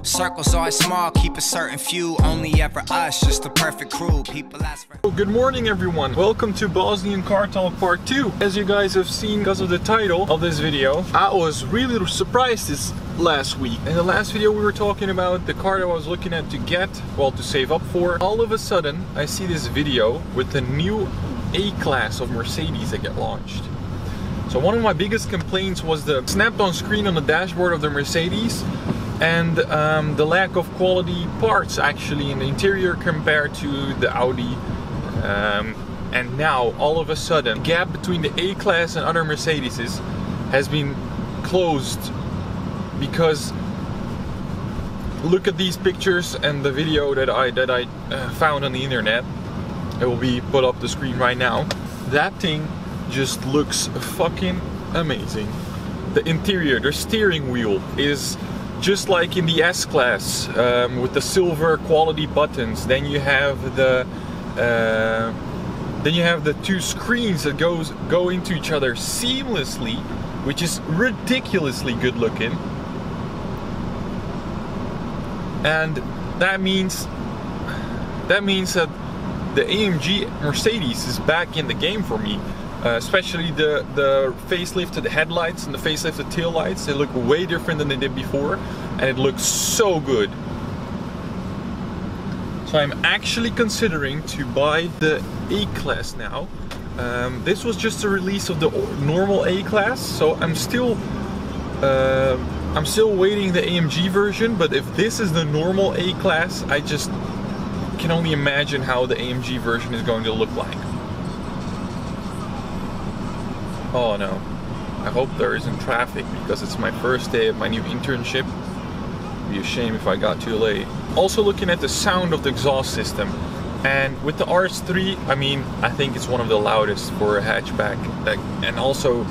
Circles always small, keep a certain few, only ever us, just the perfect crew. People ask for... Good morning everyone, welcome to Bosnian Car Talk Part 2. As you guys have seen because of the title of this video, I was really surprised this last week. In the last video we were talking about the car that I was looking at to get, well, to save up for. All of a sudden I see this video with the new A-Class of Mercedes that get launched. So one of my biggest complaints was the snap-on screen on the dashboard of the Mercedes and the lack of quality parts actually in the interior compared to the Audi. And now all of a sudden the gap between the A-Class and other Mercedeses has been closed, because look at these pictures and the video that I found on the internet. It will be put up the screen right now. That thing just looks fucking amazing. The interior, the steering wheel is just like in the S-Class, with the silver quality buttons. Then you have the two screens that go into each other seamlessly, which is ridiculously good looking. And that means that the AMG Mercedes is back in the game for me. Especially the facelifted headlights and the facelifted taillights. They look way different than they did before, and it looks so good. So I'm actually considering to buy the A-Class now. This was just a release of the normal A-Class, so I'm still waiting the AMG version. But if this is the normal A-Class, I just can only imagine how the AMG version is going to look like. Oh no, I hope there isn't traffic because it's my first day of my new internship. It'd be a shame if I got too late. Also looking at the sound of the exhaust system, and with the RS3, I mean, I think it's one of the loudest for a hatchback, and also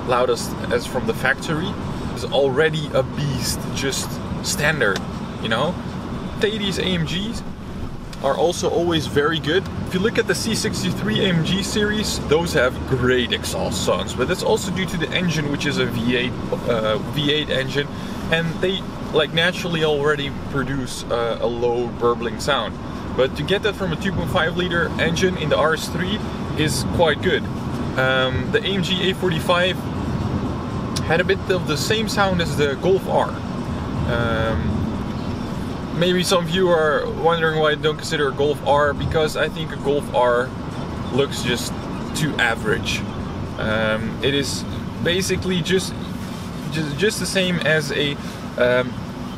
loudest as from the factory. It's already a beast, just standard, you know? Mercedes AMGs are also always very good. If you look at the C63 AMG series, those have great exhaust sounds, but that's also due to the engine, which is a V8 engine, and they like naturally already produce a low burbling sound. But to get that from a 2.5 liter engine in the RS3 is quite good. The AMG A45 had a bit of the same sound as the Golf R. Maybe some of you are wondering why I don't consider a Golf R, because I think a Golf R looks just too average. It is basically just the same as a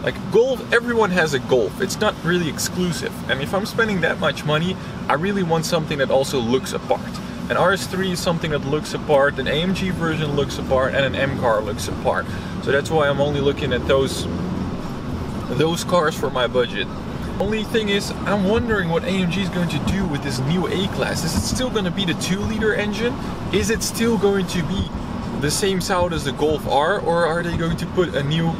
like Golf. Everyone has a Golf. It's not really exclusive. And if I'm spending that much money, I really want something that also looks apart. An RS3 is something that looks apart, an AMG version looks apart, and an M car looks apart. So that's why I'm only looking at those cars for my budget. Only thing is, I'm wondering what AMG is going to do with this new A-Class. Is it still going to be the 2-liter engine? Is it still going to be the same sound as the Golf R, or are they going to put a new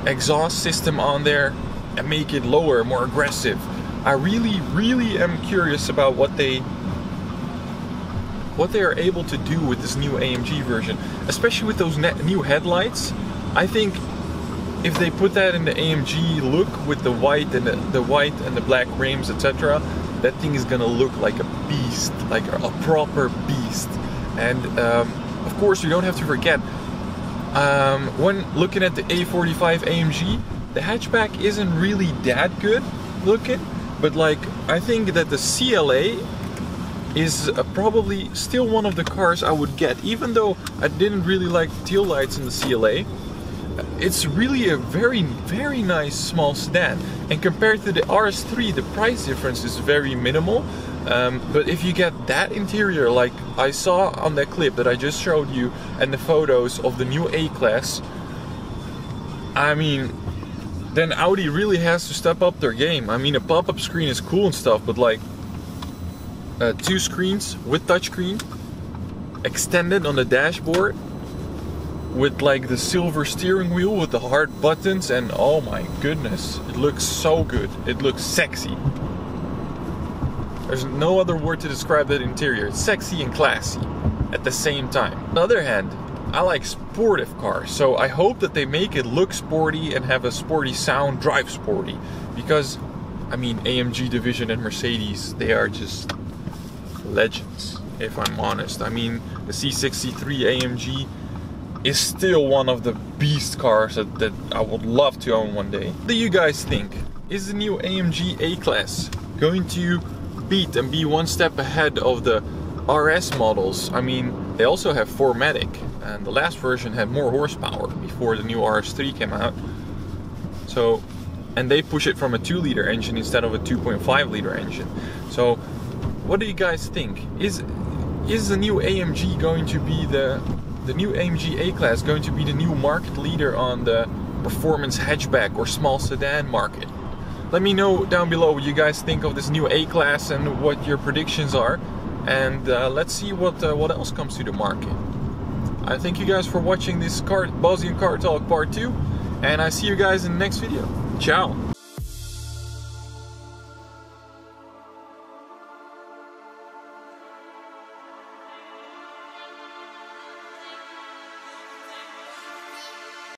exhaust system on there and make it lower, more aggressive? I really am curious about what they are able to do with this new AMG version, especially with those new headlights. I think if they put that in the AMG look with the white and the black rims, etc., that thing is gonna look like a beast, like a proper beast. And of course, you don't have to forget, when looking at the A45 AMG, the hatchback isn't really that good looking, but like I think that the CLA is probably still one of the cars I would get, even though I didn't really like tail lights in the CLA. It's really a very nice small sedan, and compared to the RS3 the price difference is very minimal. But if you get that interior like I saw on that clip that I just showed you and the photos of the new A-Class, I mean, then Audi really has to step up their game. I mean, a pop-up screen is cool and stuff, but like 2 screens with touchscreen extended on the dashboard, with like the silver steering wheel with the hard buttons, and oh my goodness, it looks so good. It looks sexy. There's no other word to describe that interior. It's sexy and classy at the same time. On the other hand, I like sportive cars, so I hope that they make it look sporty and have a sporty sound, drive sporty. Because, I mean, AMG division and Mercedes, they are just legends, if I'm honest. I mean, the C63 AMG is still one of the beast cars that I would love to own one day. What do you guys think? Is the new AMG A-Class going to beat and be one step ahead of the RS models? I mean, they also have 4MATIC, and the last version had more horsepower before the new RS3 came out. So, and they push it from a 2-liter engine instead of a 2.5-liter engine. So, what do you guys think? Is the new AMG going to be the new AMG A-Class going to be the new market leader on the performance hatchback or small sedan market? Let me know down below what you guys think of this new A-Class and what your predictions are. And let's see what else comes to the market. I thank you guys for watching this Bosnian Car Talk Part 2. And I see you guys in the next video. Ciao!